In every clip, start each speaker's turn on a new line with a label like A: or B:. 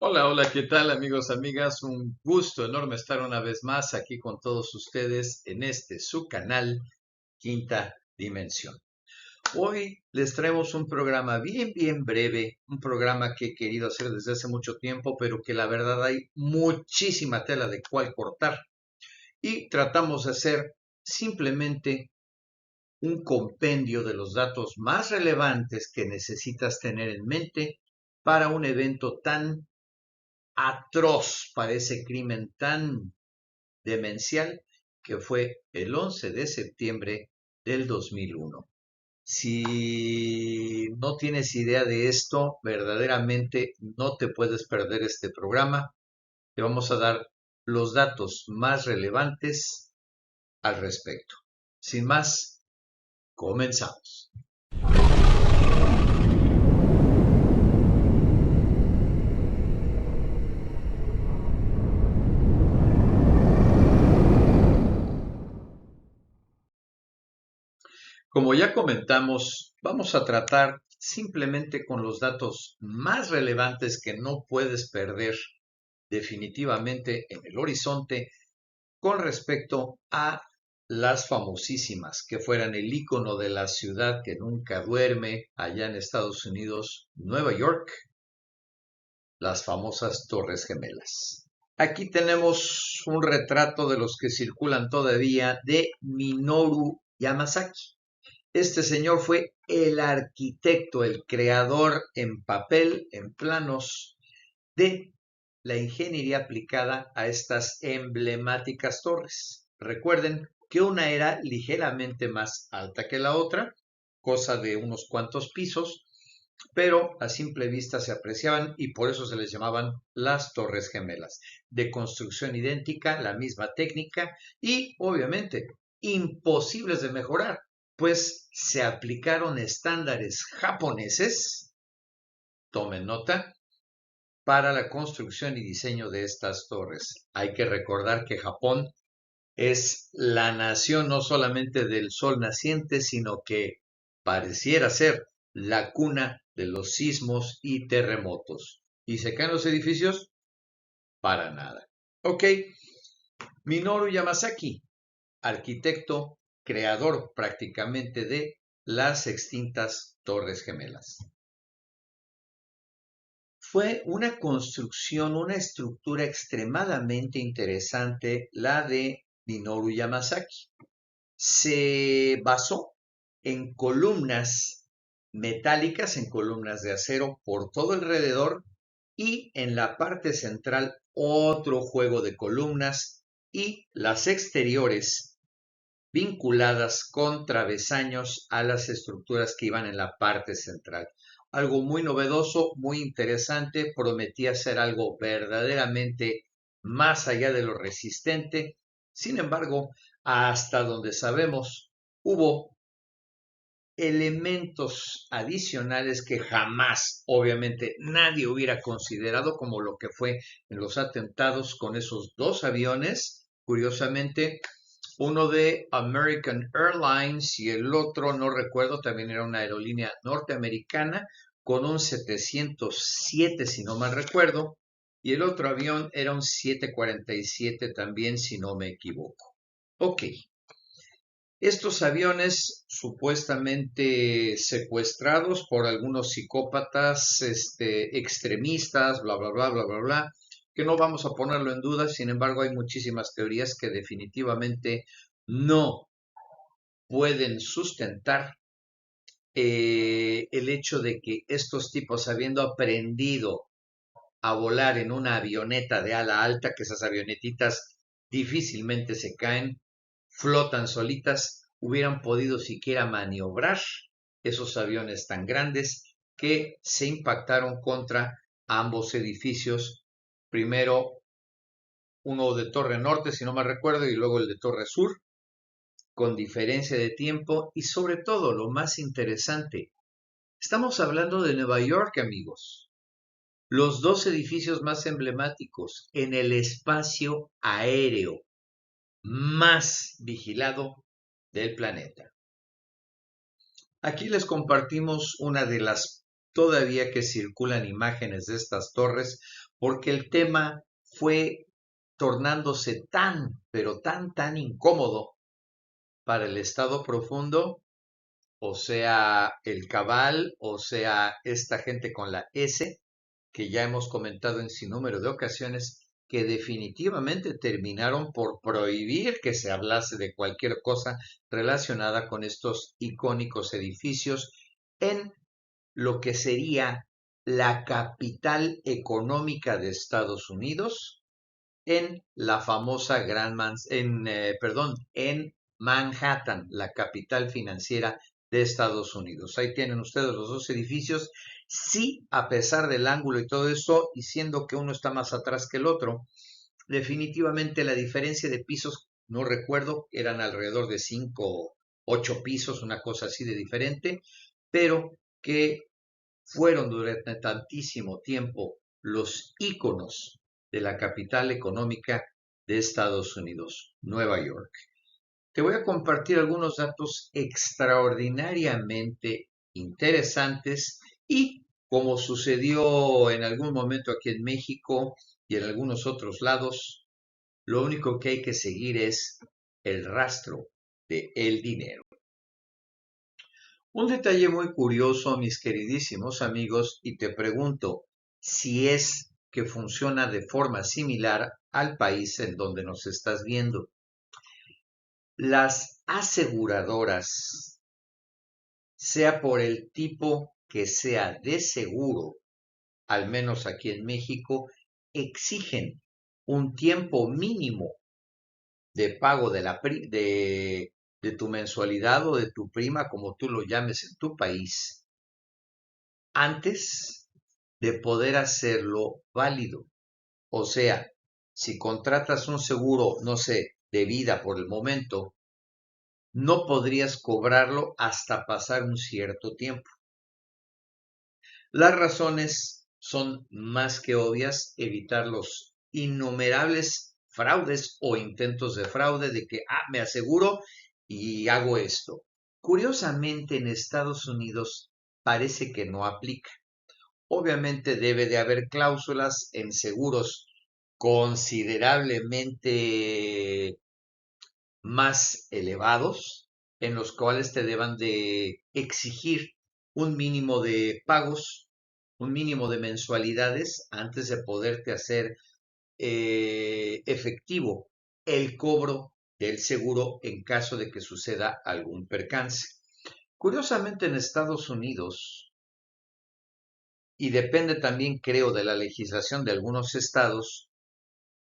A: Hola, hola, ¿qué tal amigos, amigas? Un gusto enorme estar una vez más aquí con todos ustedes en su canal Quinta Dimensión. Hoy les traemos un programa bien breve, un programa que he querido hacer desde hace mucho tiempo, pero que la verdad hay muchísima tela de cual cortar. Y tratamos de hacer simplemente un compendio de los datos más relevantes que necesitas tener en mente para un evento tan atroz para ese crimen tan demencial que fue el 11 de septiembre del 2001. Si no tienes idea de esto, verdaderamente no te puedes perder este programa. Te vamos a dar los datos más relevantes al respecto. Sin más, comenzamos. Como ya comentamos, vamos a tratar simplemente con los datos más relevantes que no puedes perder definitivamente en el horizonte con respecto a las famosísimas que fueran el icono de la ciudad que nunca duerme allá en Estados Unidos, Nueva York, las famosas Torres Gemelas. Aquí tenemos un retrato de los que circulan todavía de Minoru Yamasaki. Este señor fue el arquitecto, el creador en papel, en planos, de la ingeniería aplicada a estas emblemáticas torres. Recuerden que una era ligeramente más alta que la otra, cosa de unos cuantos pisos, pero a simple vista se apreciaban y por eso se les llamaban las Torres Gemelas. De construcción idéntica, la misma técnica y obviamente imposibles de mejorar, pues se aplicaron estándares japoneses, tomen nota, para la construcción y diseño de estas torres. Hay que recordar que Japón es la nación no solamente del sol naciente, sino que pareciera ser la cuna de los sismos y terremotos. ¿Y se caen los edificios? Para nada. Ok, Minoru Yamasaki, arquitecto, creador prácticamente de las extintas Torres Gemelas. Fue una construcción, una estructura extremadamente interesante la de Minoru Yamasaki. Se basó en columnas metálicas, en columnas de acero por todo alrededor y en la parte central otro juego de columnas y las exteriores vinculadas con travesaños a las estructuras que iban en la parte central. Algo muy novedoso, muy interesante, prometía ser algo verdaderamente más allá de lo resistente. Sin embargo, hasta donde sabemos, hubo elementos adicionales que jamás, obviamente, nadie hubiera considerado, como lo que fue en los atentados con esos dos aviones, curiosamente, uno de American Airlines y el otro, no recuerdo, también era una aerolínea norteamericana con un 707, si no mal recuerdo, y el otro avión era un 747 también, si no me equivoco. Ok, estos aviones supuestamente secuestrados por algunos psicópatas, extremistas, bla, bla, bla, bla, bla, bla, que no vamos a ponerlo en duda, sin embargo hay muchísimas teorías que definitivamente no pueden sustentar el hecho de que estos tipos, habiendo aprendido a volar en una avioneta de ala alta, que esas avionetitas difícilmente se caen, flotan solitas, hubieran podido siquiera maniobrar esos aviones tan grandes que se impactaron contra ambos edificios, primero uno de Torre Norte, si no me recuerdo, y luego el de Torre Sur, con diferencia de tiempo y sobre todo lo más interesante, estamos hablando de Nueva York, amigos. Los dos edificios más emblemáticos en el espacio aéreo más vigilado del planeta. Aquí les compartimos una de las todavía que circulan imágenes de estas torres porque el tema fue tornándose pero tan incómodo para el Estado profundo, o sea, el cabal, o sea, esta gente con la S, que ya hemos comentado en sinnúmero de ocasiones, que definitivamente terminaron por prohibir que se hablase de cualquier cosa relacionada con estos icónicos edificios en lo que sería la capital económica de Estados Unidos, en la famosa en Manhattan, la capital financiera de Estados Unidos. Ahí tienen ustedes los dos edificios. Sí, a pesar del ángulo y todo eso, y siendo que uno está más atrás que el otro, definitivamente la diferencia de pisos, no recuerdo, eran alrededor de 5, 8 pisos, una cosa así de diferente, pero que fueron durante tantísimo tiempo los íconos de la capital económica de Estados Unidos, Nueva York. Te voy a compartir algunos datos extraordinariamente interesantes y, como sucedió en algún momento aquí en México y en algunos otros lados, lo único que hay que seguir es el rastro del dinero. Un detalle muy curioso, mis queridísimos amigos, y te pregunto si es que funciona de forma similar al país en donde nos estás viendo. Las aseguradoras, sea por el tipo que sea de seguro, al menos aquí en México, exigen un tiempo mínimo de pago de tu mensualidad o de tu prima, como tú lo llames en tu país, antes de poder hacerlo válido. O sea, si contratas un seguro, no sé, de vida por el momento, no podrías cobrarlo hasta pasar un cierto tiempo. Las razones son más que obvias: evitar los innumerables fraudes o intentos de fraude de que, me aseguro y hago esto. Curiosamente, en Estados Unidos parece que no aplica. Obviamente debe de haber cláusulas en seguros considerablemente más elevados, en los cuales te deban de exigir un mínimo de pagos, un mínimo de mensualidades antes de poderte hacer efectivo el cobro del seguro en caso de que suceda algún percance. Curiosamente, en Estados Unidos, y depende también, creo, de la legislación de algunos estados,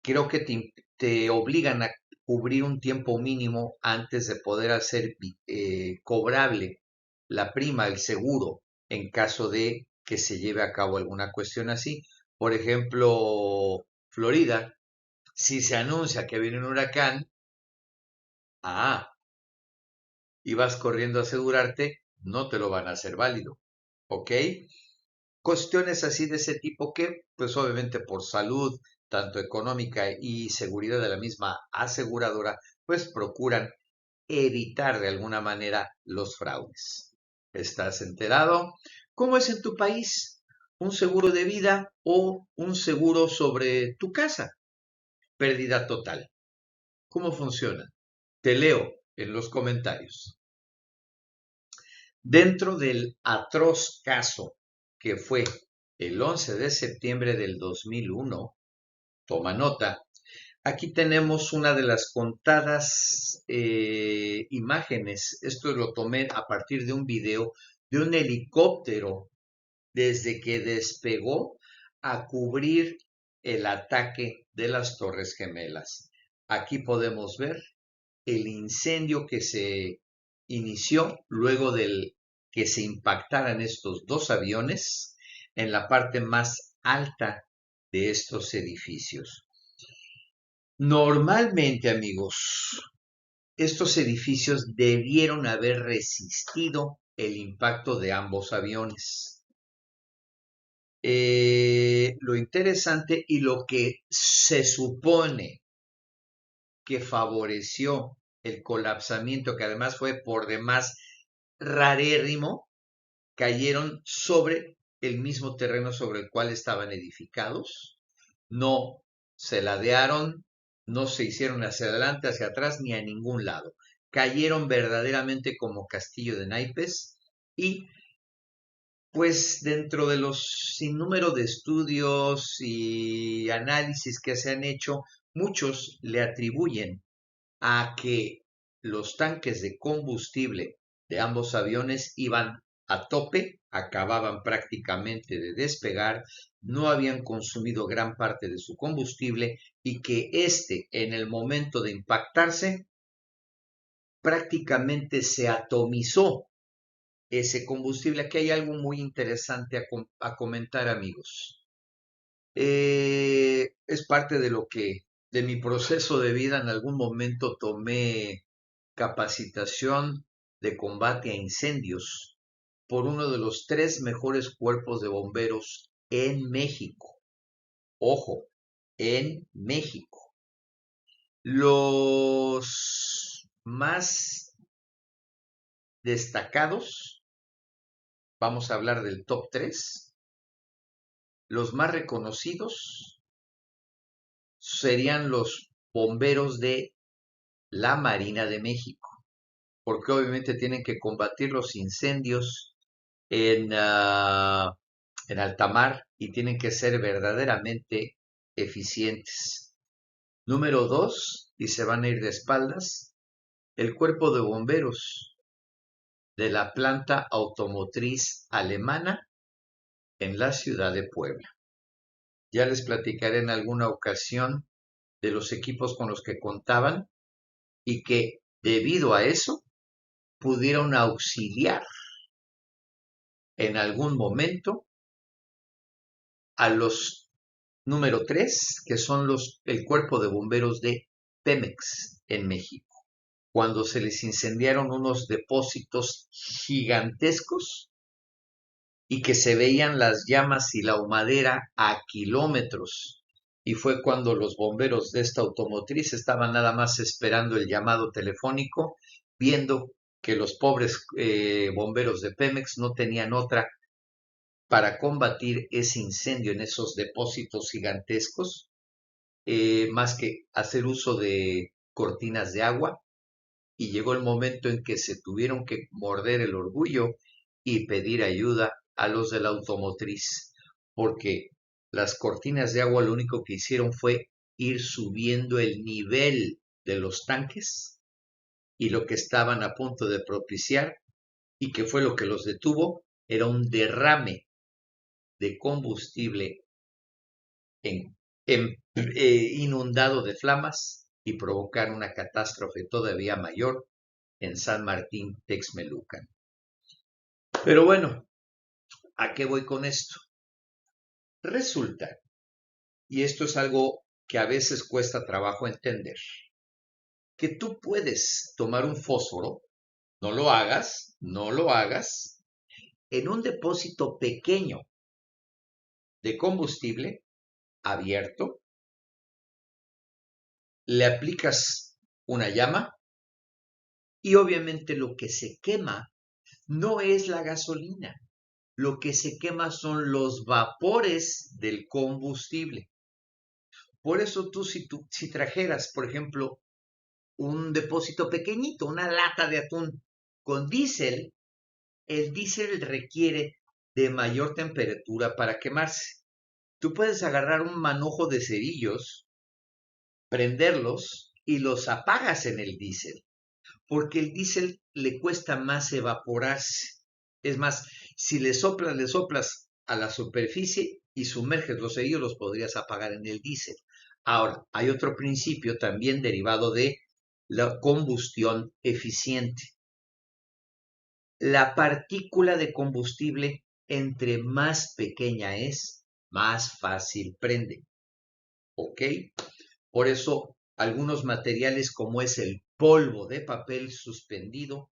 A: creo que te obligan a cubrir un tiempo mínimo antes de poder hacer cobrable la prima, el seguro, en caso de que se lleve a cabo alguna cuestión así. Por ejemplo, Florida, si se anuncia que viene un huracán, ah, y vas corriendo a asegurarte, no te lo van a hacer válido, ¿ok? Cuestiones así de ese tipo que, pues obviamente por salud, tanto económica y seguridad de la misma aseguradora, pues procuran evitar de alguna manera los fraudes. ¿Estás enterado? ¿Cómo es en tu país un seguro de vida o un seguro sobre tu casa? Pérdida total. ¿Cómo funciona? Te leo en los comentarios. Dentro del atroz caso que fue el 11 de septiembre del 2001, toma nota, aquí tenemos una de las contadas imágenes. Esto lo tomé a partir de un video de un helicóptero desde que despegó a cubrir el ataque de las Torres Gemelas. Aquí podemos ver el incendio que se inició luego del que se impactaran estos dos aviones en la parte más alta de estos edificios. Normalmente, amigos, estos edificios debieron haber resistido el impacto de ambos aviones. Lo interesante y lo que se supone que favoreció el colapsamiento, que además fue por demás rarérrimo, cayeron sobre el mismo terreno sobre el cual estaban edificados, no se ladearon, no se hicieron hacia adelante, hacia atrás, ni a ningún lado. Cayeron verdaderamente como castillo de naipes y pues dentro de los sinnúmero de estudios y análisis que se han hecho, muchos le atribuyen a que los tanques de combustible de ambos aviones iban a tope, acababan prácticamente de despegar, no habían consumido gran parte de su combustible y que en el momento de impactarse, prácticamente se atomizó ese combustible. Aquí hay algo muy interesante a comentar, amigos. Es parte de de mi proceso de vida. En algún momento tomé capacitación de combate a incendios por uno de los 3 mejores cuerpos de bomberos en México. Ojo, en México. Los más destacados, vamos a hablar del top 3, los más reconocidos serían los bomberos de la Marina de México, porque obviamente tienen que combatir los incendios en, en alta mar y tienen que ser verdaderamente eficientes. Número 2, y se van a ir de espaldas, el cuerpo de bomberos de la planta automotriz alemana en la ciudad de Puebla. Ya les platicaré en alguna ocasión de los equipos con los que contaban y que debido a eso pudieron auxiliar en algún momento a los número 3, que son el cuerpo de bomberos de Pemex en México, cuando se les incendiaron unos depósitos gigantescos y que se veían las llamas y la humadera a kilómetros. Y fue cuando los bomberos de esta automotriz estaban nada más esperando el llamado telefónico, viendo que los pobres bomberos de Pemex no tenían otra para combatir ese incendio en esos depósitos gigantescos, más que hacer uso de cortinas de agua. Y llegó el momento en que se tuvieron que morder el orgullo y pedir ayuda a los de la automotriz, porque las cortinas de agua lo único que hicieron fue ir subiendo el nivel de los tanques y lo que estaban a punto de propiciar y que fue lo que los detuvo era un derrame de combustible inundado de flamas y provocar una catástrofe todavía mayor en San Martín Texmelucan. Pero bueno, ¿a qué voy con esto? Resulta, y esto es algo que a veces cuesta trabajo entender, que tú puedes tomar un fósforo, no lo hagas, en un depósito pequeño de combustible abierto, le aplicas una llama y obviamente lo que se quema no es la gasolina, lo que se quema son los vapores del combustible. Por eso si trajeras, por ejemplo, un depósito pequeñito, una lata de atún con diésel, el diésel requiere de mayor temperatura para quemarse. Tú puedes agarrar un manojo de cerillos, prenderlos y los apagas en el diésel, porque el diésel le cuesta más evaporarse. Es más, si le soplas a la superficie y sumerges los cerillos, los podrías apagar en el diésel. Ahora, hay otro principio también derivado de la combustión eficiente. La partícula de combustible, entre más pequeña es, más fácil prende. ¿Ok? Por eso, algunos materiales como es el polvo de papel suspendido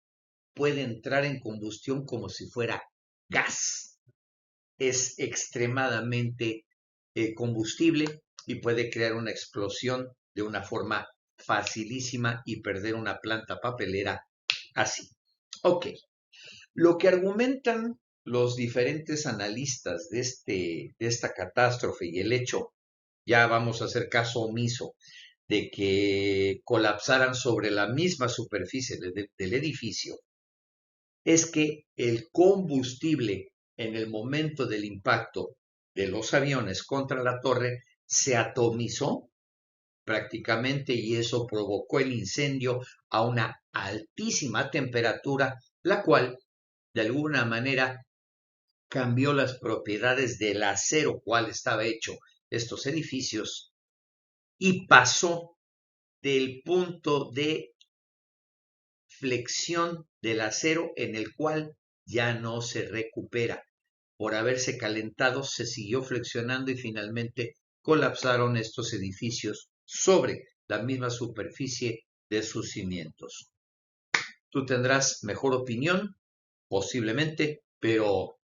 A: puede entrar en combustión como si fuera gas. Es extremadamente combustible y puede crear una explosión de una forma facilísima y perder una planta papelera así. Ok, lo que argumentan los diferentes analistas de esta catástrofe y el hecho ya vamos a hacer caso omiso de que colapsaran sobre la misma superficie del edificio, es que el combustible en el momento del impacto de los aviones contra la torre se atomizó prácticamente y eso provocó el incendio a una altísima temperatura, la cual de alguna manera cambió las propiedades del acero cual estaba hecho estos edificios y pasó del punto de flexión del acero en el cual ya no se recupera. Por haberse calentado, se siguió flexionando y finalmente colapsaron estos edificios sobre la misma superficie de sus cimientos. Tú tendrás mejor opinión, posiblemente, pero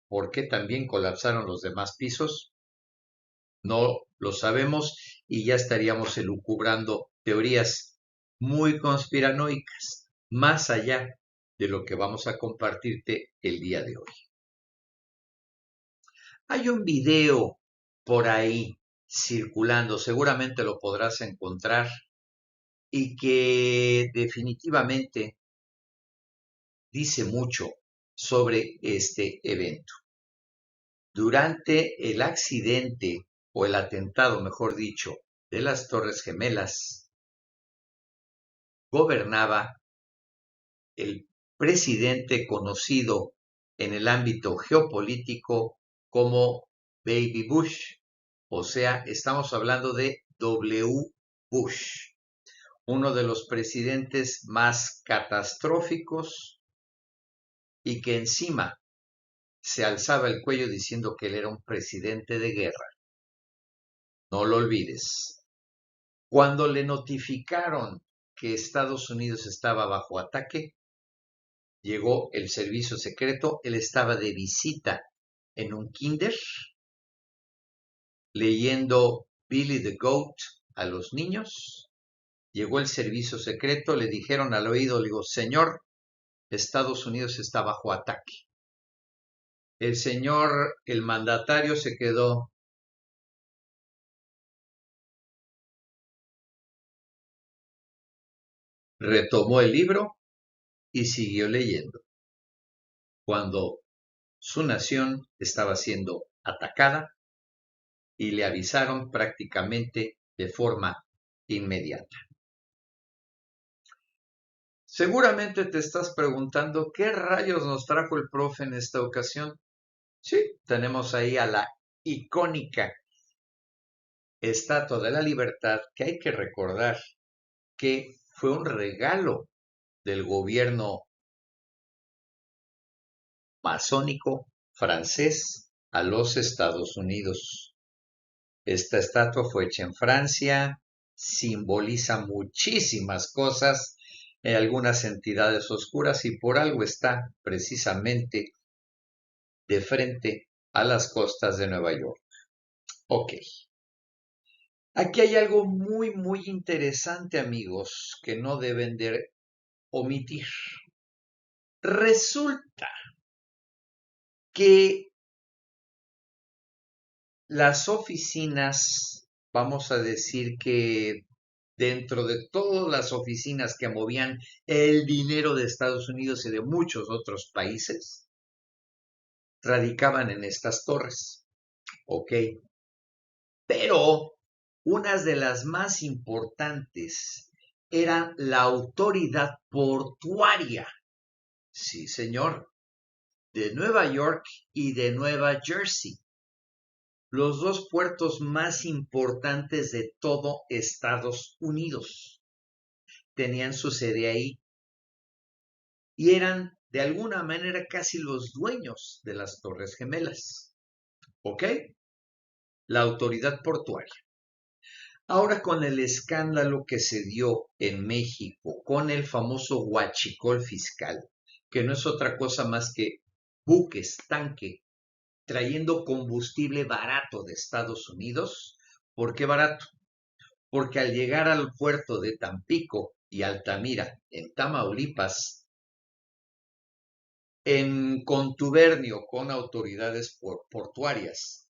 A: ¿por qué también colapsaron los demás pisos? No lo sabemos y ya estaríamos elucubrando teorías muy conspiranoicas, más allá de lo que vamos a compartirte el día de hoy. Hay un video por ahí circulando, seguramente lo podrás encontrar, y que definitivamente dice mucho sobre este evento. Durante el accidente, o el atentado, mejor dicho, de las Torres Gemelas, gobernaba el presidente conocido en el ámbito geopolítico como Baby Bush, o sea, estamos hablando de W. Bush, uno de los presidentes más catastróficos y que encima se alzaba el cuello diciendo que él era un presidente de guerra. No lo olvides. Cuando le notificaron que Estados Unidos estaba bajo ataque, llegó el servicio secreto, él estaba de visita en un kinder, leyendo Billy the Goat a los niños. Llegó el servicio secreto, le dijeron al oído, le digo, señor, Estados Unidos está bajo ataque. El señor, el mandatario, se quedó. Retomó el libro y siguió leyendo. Cuando su nación estaba siendo atacada y le avisaron prácticamente de forma inmediata. Seguramente te estás preguntando qué rayos nos trajo el profe en esta ocasión. Sí, tenemos ahí a la icónica Estatua de la Libertad, que hay que recordar que fue un regalo del gobierno masónico francés a los Estados Unidos. Esta estatua fue hecha en Francia, simboliza muchísimas cosas, algunas entidades oscuras y por algo está precisamente de frente a las costas de Nueva York. Ok. Aquí hay algo muy interesante, amigos, que no deben de omitir. Resulta que las oficinas, vamos a decir que dentro de todas las oficinas que movían el dinero de Estados Unidos y de muchos otros países, radicaban en estas torres. Ok. Pero unas de las más importantes era la autoridad portuaria. Sí, señor, de Nueva York y de Nueva Jersey, los dos puertos más importantes de todo Estados Unidos. Tenían su sede ahí y eran de alguna manera casi los dueños de las Torres Gemelas. ¿Ok? La autoridad portuaria. Ahora con el escándalo que se dio en México, con el famoso huachicol fiscal, que no es otra cosa más que buques, tanque, trayendo combustible barato de Estados Unidos. ¿Por qué barato? Porque al llegar al puerto de Tampico y Altamira, en Tamaulipas, en contubernio con autoridades portuarias,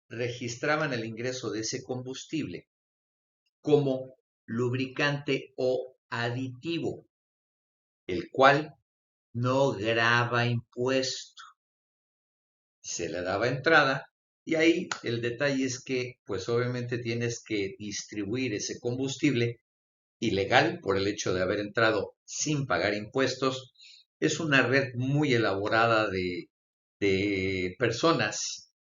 A: registraban el ingreso de ese combustible como lubricante o aditivo, el cual no grava impuesto. Se le daba entrada y ahí el detalle es que pues obviamente tienes que distribuir ese combustible ilegal por el hecho de haber entrado sin pagar impuestos. Es una red muy elaborada de personas,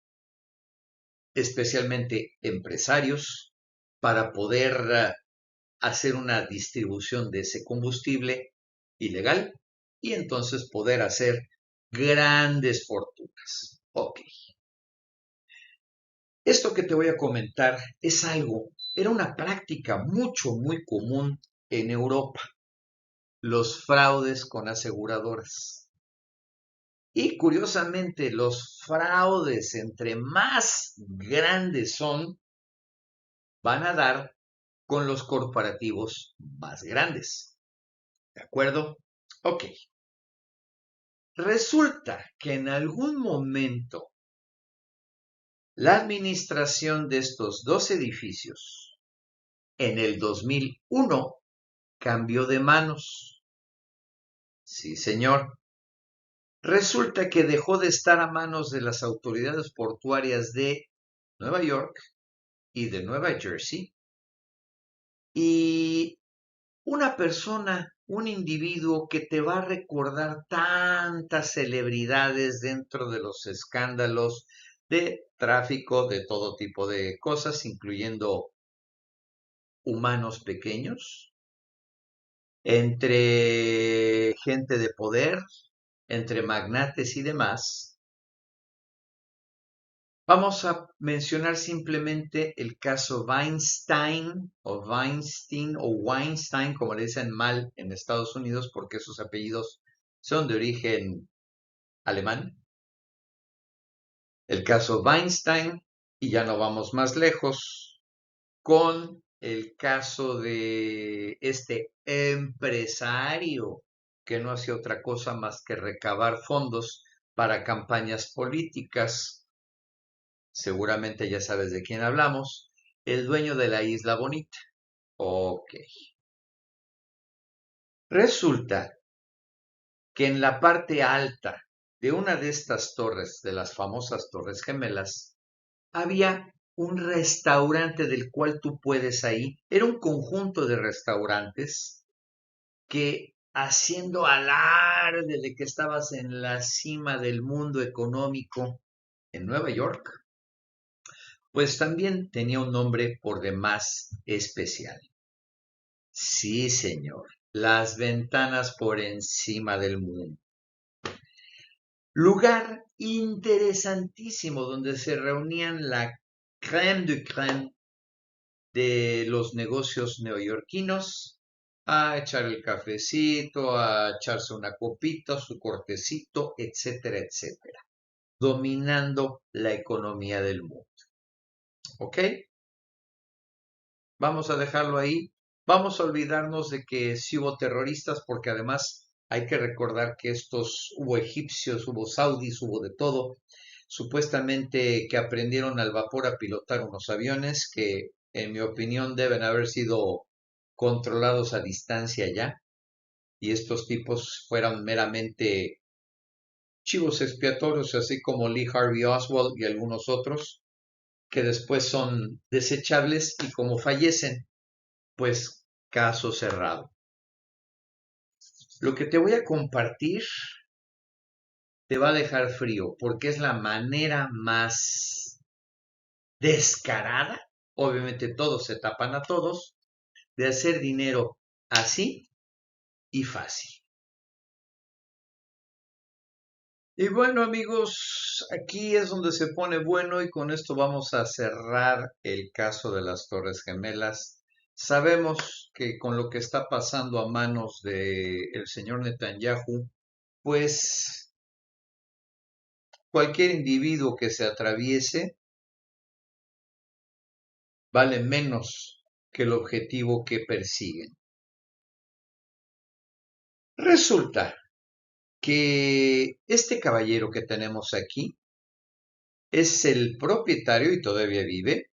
A: especialmente empresarios, para poder hacer una distribución de ese combustible ilegal y entonces poder hacer grandes fortunas. Ok. Esto que te voy a comentar era una práctica muy común en Europa, los fraudes con aseguradoras. Y curiosamente, los fraudes, entre más grandes son, van a dar con los corporativos más grandes. ¿De acuerdo? Ok. Resulta que en algún momento la administración de estos dos edificios en el 2001 cambió de manos. Sí, señor. Resulta que dejó de estar a manos de las autoridades portuarias de Nueva York y de Nueva Jersey y una persona, un individuo que te va a recordar tantas celebridades dentro de los escándalos de tráfico de todo tipo de cosas, incluyendo humanos pequeños, entre gente de poder, entre magnates y demás. Vamos a mencionar simplemente el caso Weinstein, como le dicen mal en Estados Unidos, porque sus apellidos son de origen alemán. El caso Weinstein, y ya no vamos más lejos, con el caso de este empresario que no hacía otra cosa más que recabar fondos para campañas políticas. Seguramente ya sabes de quién hablamos. El dueño de la Isla Bonita. Ok. Resulta que en la parte alta de una de estas torres, de las famosas Torres Gemelas, había un restaurante del cual tú puedes ir. Era un conjunto de restaurantes que, haciendo alarde de que estabas en la cima del mundo económico en Nueva York, pues también tenía un nombre por demás especial. Sí, señor, las ventanas por encima del mundo. Lugar interesantísimo donde se reunían la crème de crème de los negocios neoyorquinos a echar el cafecito, a echarse una copita, su cortecito, etcétera, etcétera, dominando la economía del mundo. ¿Ok? Vamos a dejarlo ahí. Vamos a olvidarnos de que sí hubo terroristas, porque además hay que recordar que hubo egipcios, hubo saudis, hubo de todo, supuestamente que aprendieron al vapor a pilotar unos aviones que, en mi opinión, deben haber sido controlados a distancia ya, y estos tipos fueran meramente chivos expiatorios, así como Lee Harvey Oswald y algunos otros, que después son desechables y como fallecen, pues caso cerrado. Lo que te voy a compartir te va a dejar frío porque es la manera más descarada, obviamente todos se tapan a todos, de hacer dinero así y fácil. Y bueno, amigos, aquí es donde se pone bueno y con esto vamos a cerrar el caso de las Torres Gemelas. Sabemos que con lo que está pasando a manos del señor Netanyahu, pues cualquier individuo que se atraviese vale menos que el objetivo que persiguen. Resulta que este caballero que tenemos aquí es el propietario y todavía vive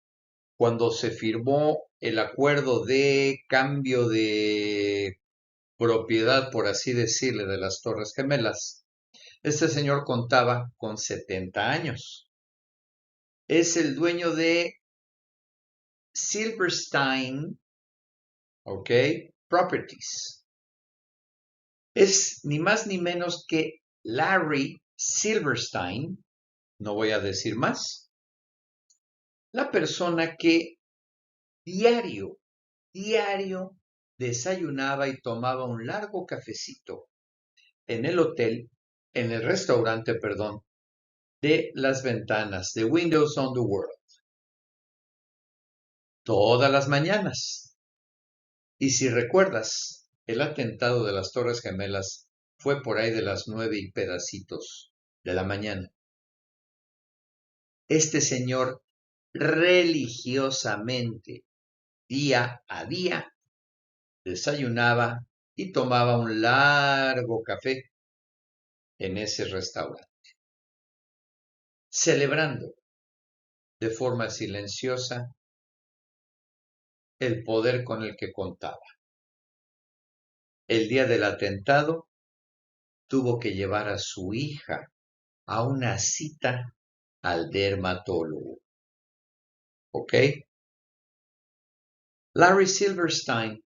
A: cuando se firmó el acuerdo de cambio de propiedad, por así decirle, de las Torres Gemelas. Este señor contaba con 70 años. Es el dueño de Silverstein, ¿ok? Properties. Es ni más ni menos que Larry Silverstein, no voy a decir más, la persona que diario desayunaba y tomaba un largo cafecito en el hotel, en el restaurante, perdón, de las ventanas, de Windows on the World, todas las mañanas. Y si recuerdas, el atentado de las Torres Gemelas fue por ahí de las 9 y pedacitos de la mañana. Este señor religiosamente, día a día, desayunaba y tomaba un largo café en ese restaurante, celebrando de forma silenciosa el poder con el que contaba. El día del atentado tuvo que llevar a su hija a una cita al dermatólogo. ¿Ok? Larry Silverstein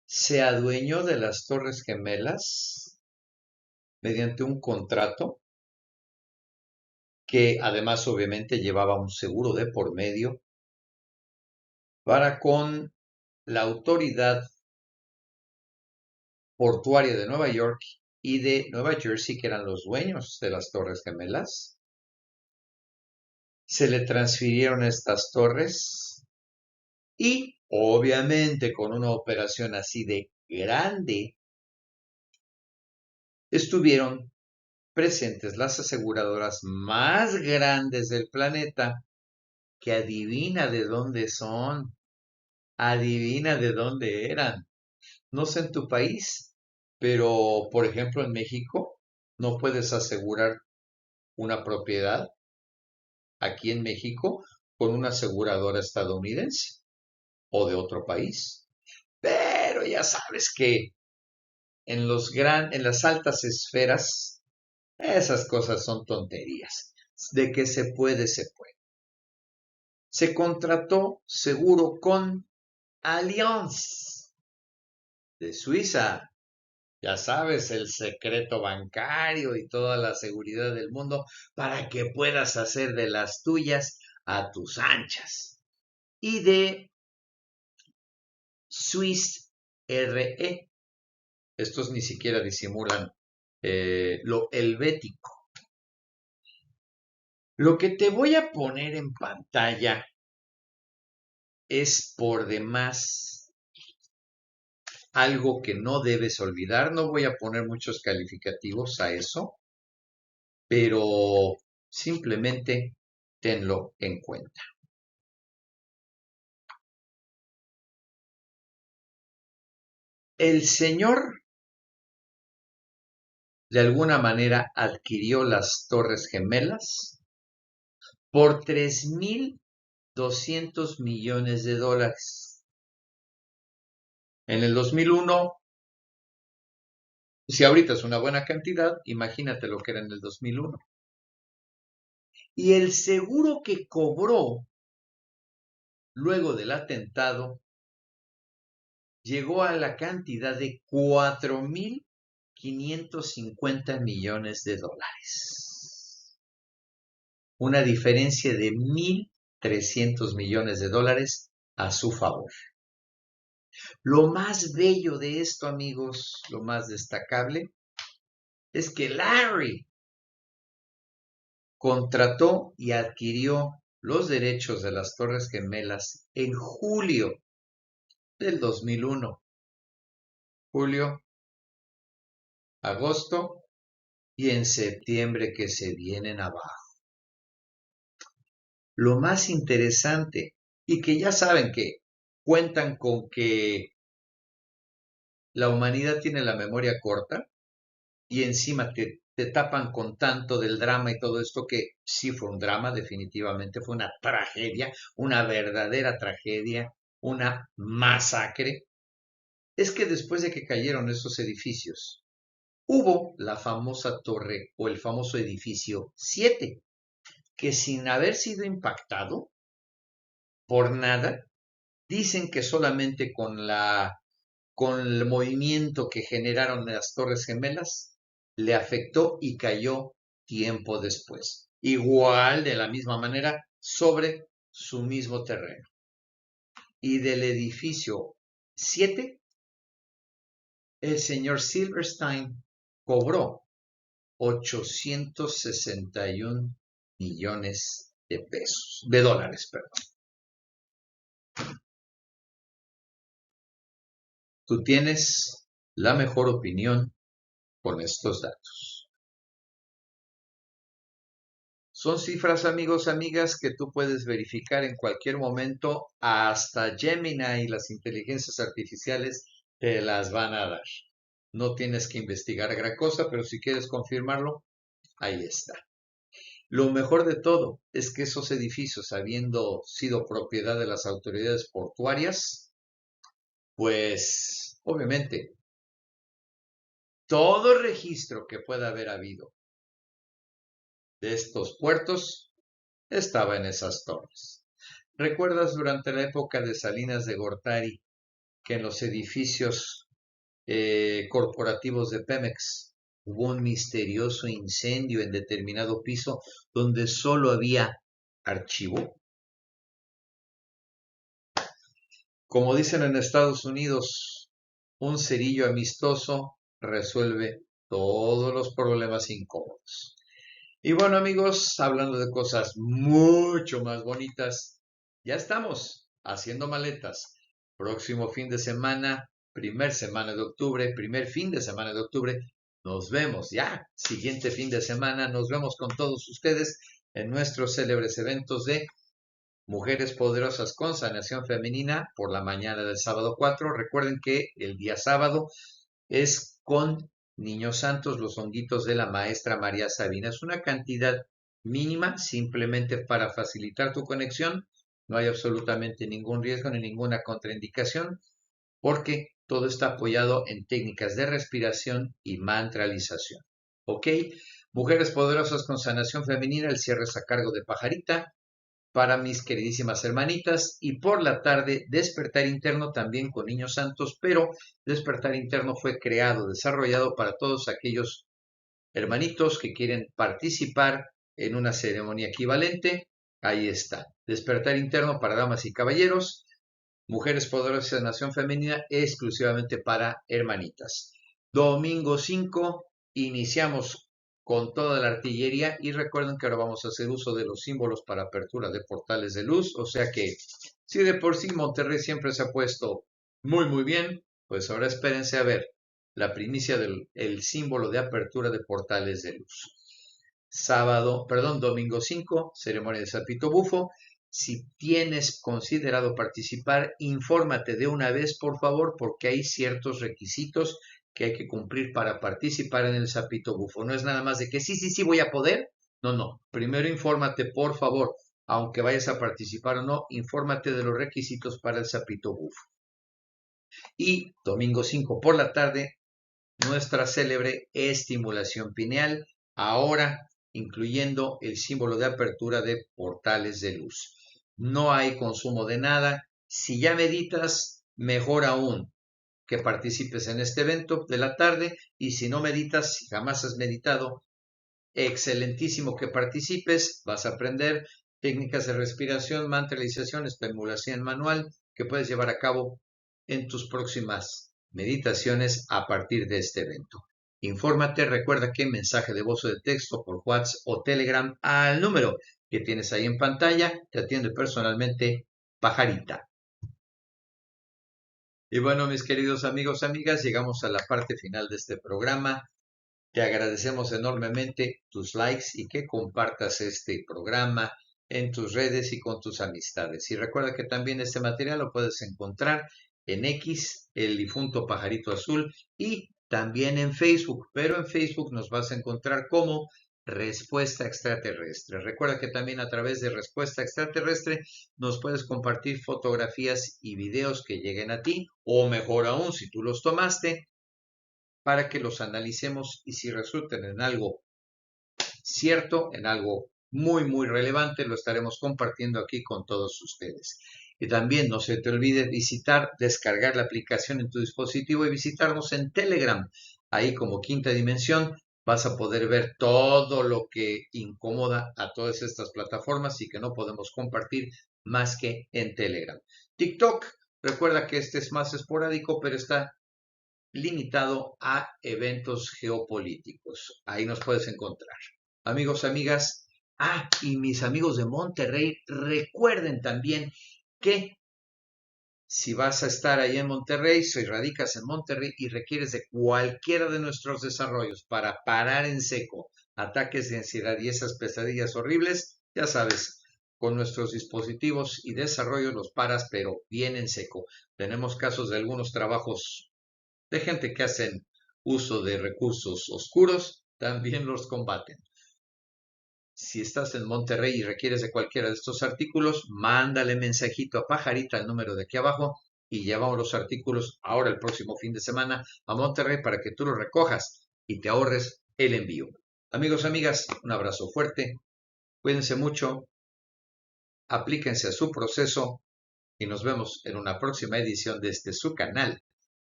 A: se adueñó de las Torres Gemelas mediante un contrato que además obviamente llevaba un seguro de por medio para con la autoridad portuaria de Nueva York y de Nueva Jersey, que eran los dueños de las Torres Gemelas. Se le transfirieron estas torres y obviamente con una operación así de grande estuvieron presentes las aseguradoras más grandes del planeta, que adivina de dónde son, adivina de dónde eran. No sé en tu país, pero por ejemplo en México no puedes asegurar una propiedad aquí en México con una aseguradora estadounidense o de otro país. Pero ya sabes que en las altas esferas esas cosas son tonterías. De que se puede, se puede. Se contrató seguro con Allianz de Suiza. Ya sabes, el secreto bancario y toda la seguridad del mundo para que puedas hacer de las tuyas a tus anchas. Y de Swiss RE. Estos ni siquiera disimulan lo helvético. Lo que te voy a poner en pantalla es por demás algo que no debes olvidar. No voy a poner muchos calificativos a eso, pero simplemente tenlo en cuenta. El señor de alguna manera adquirió las Torres Gemelas por 3.200 millones de dólares. En el 2001, si ahorita es una buena cantidad, imagínate lo que era en el 2001. Y el seguro que cobró luego del atentado llegó a la cantidad de 4.550 millones de dólares. Una diferencia de 1.300 millones de dólares a su favor. Lo más bello de esto, amigos, lo más destacable, es que Larry contrató y adquirió los derechos de las Torres Gemelas en julio del 2001. Julio, agosto y en septiembre que se vienen abajo. Lo más interesante, y que ya saben que cuentan con que la humanidad tiene la memoria corta, y encima te tapan con tanto del drama y todo esto, que sí fue un drama, definitivamente fue una tragedia, una verdadera tragedia, una masacre. Es que después de que cayeron esos edificios, hubo la famosa torre o el famoso edificio 7, que sin haber sido impactado por nada, dicen que solamente con el movimiento que generaron las Torres Gemelas, le afectó y cayó tiempo después. Igual, de la misma manera, sobre su mismo terreno. Y del edificio 7, el señor Silverstein cobró 861 millones de pesos, de dólares, perdón. Tú tienes la mejor opinión con estos datos. Son cifras, amigos, amigas, que tú puedes verificar en cualquier momento. Hasta Gemini y las inteligencias artificiales te las van a dar. No tienes que investigar gran cosa, pero si quieres confirmarlo, ahí está. Lo mejor de todo es que esos edificios, habiendo sido propiedad de las autoridades portuarias, pues obviamente todo registro que pueda haber habido de estos puertos estaba en esas torres. ¿Recuerdas durante la época de Salinas de Gortari que en los edificios corporativos de Pemex hubo un misterioso incendio en determinado piso donde solo había archivo? Como dicen en Estados Unidos, un cerillo amistoso resuelve todos los problemas incómodos. Y bueno, amigos, hablando de cosas mucho más bonitas, ya estamos haciendo maletas. Próximo fin de semana, primer fin de semana de octubre, nos vemos ya. Siguiente fin de semana, nos vemos con todos ustedes en nuestros célebres eventos de Mujeres Poderosas con Sanación Femenina por la mañana del sábado 4. Recuerden que el día sábado es con Niños Santos, los honguitos de la maestra María Sabina. Es una cantidad mínima, simplemente para facilitar tu conexión. No hay absolutamente ningún riesgo ni ninguna contraindicación, porque todo está apoyado en técnicas de respiración y mantralización. ¿Ok? Mujeres Poderosas con Sanación Femenina, el cierre es a cargo de Pajarita, para mis queridísimas hermanitas, y por la tarde Despertar Interno también con Niños Santos, pero Despertar Interno fue creado, desarrollado para todos aquellos hermanitos que quieren participar en una ceremonia equivalente. Ahí está, Despertar Interno para damas y caballeros, Mujeres Poderosas de Nación Femenina exclusivamente para hermanitas. Domingo 5 iniciamos con toda la artillería, y recuerden que ahora vamos a hacer uso de los símbolos para apertura de portales de luz, o sea que si de por sí Monterrey siempre se ha puesto muy bien, pues ahora espérense a ver la primicia del símbolo de apertura de portales de luz. Domingo 5, ceremonia de Sapito Bufo. Si tienes considerado participar, infórmate de una vez, por favor, porque hay ciertos requisitos que hay que cumplir para participar en el Sapito Bufo. No es nada más de que sí voy a poder. No. Primero infórmate, por favor. Aunque vayas a participar o no, infórmate de los requisitos para el Sapito Bufo. Y domingo 5 por la tarde, nuestra célebre estimulación pineal, ahora incluyendo el símbolo de apertura de portales de luz. No hay consumo de nada. Si ya meditas, mejor aún que participes en este evento de la tarde, y si no meditas, si jamás has meditado, excelentísimo que participes. Vas a aprender técnicas de respiración, mantralización, estimulación manual que puedes llevar a cabo en tus próximas meditaciones a partir de este evento. Infórmate, recuerda que mensaje de voz o de texto por WhatsApp o Telegram al número que tienes ahí en pantalla. Te atiende personalmente Pajarita. Y bueno, mis queridos amigos, amigas, llegamos a la parte final de este programa. Te agradecemos enormemente tus likes y que compartas este programa en tus redes y con tus amistades. Y recuerda que también este material lo puedes encontrar en X, el difunto Pajarito Azul, y también en Facebook, pero en Facebook nos vas a encontrar como Respuesta Extraterrestre. Recuerda que también a través de Respuesta Extraterrestre nos puedes compartir fotografías y videos que lleguen a ti, o mejor aún, si tú los tomaste, para que los analicemos y si resultan en algo cierto, en algo muy relevante, lo estaremos compartiendo aquí con todos ustedes. Y también no se te olvide descargar la aplicación en tu dispositivo y visitarnos en Telegram. Ahí como Quinta Dimensión vas a poder ver todo lo que incomoda a todas estas plataformas y que no podemos compartir más que en Telegram. TikTok, recuerda que este es más esporádico, pero está limitado a eventos geopolíticos. Ahí nos puedes encontrar. Amigos, amigas, y mis amigos de Monterrey, recuerden también que si vas a estar ahí en Monterrey, si radicas en Monterrey y requieres de cualquiera de nuestros desarrollos para parar en seco ataques de ansiedad y esas pesadillas horribles, ya sabes, con nuestros dispositivos y desarrollos los paras, pero bien en seco. Tenemos casos de algunos trabajos de gente que hacen uso de recursos oscuros, también los combaten. Si estás en Monterrey y requieres de cualquiera de estos artículos, mándale mensajito a Pajarita al número de aquí abajo y llevamos los artículos ahora el próximo fin de semana a Monterrey para que tú los recojas y te ahorres el envío. Amigos, amigas, un abrazo fuerte, cuídense mucho, aplíquense a su proceso y nos vemos en una próxima edición de su canal,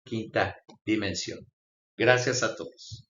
A: Quinta Dimensión. Gracias a todos.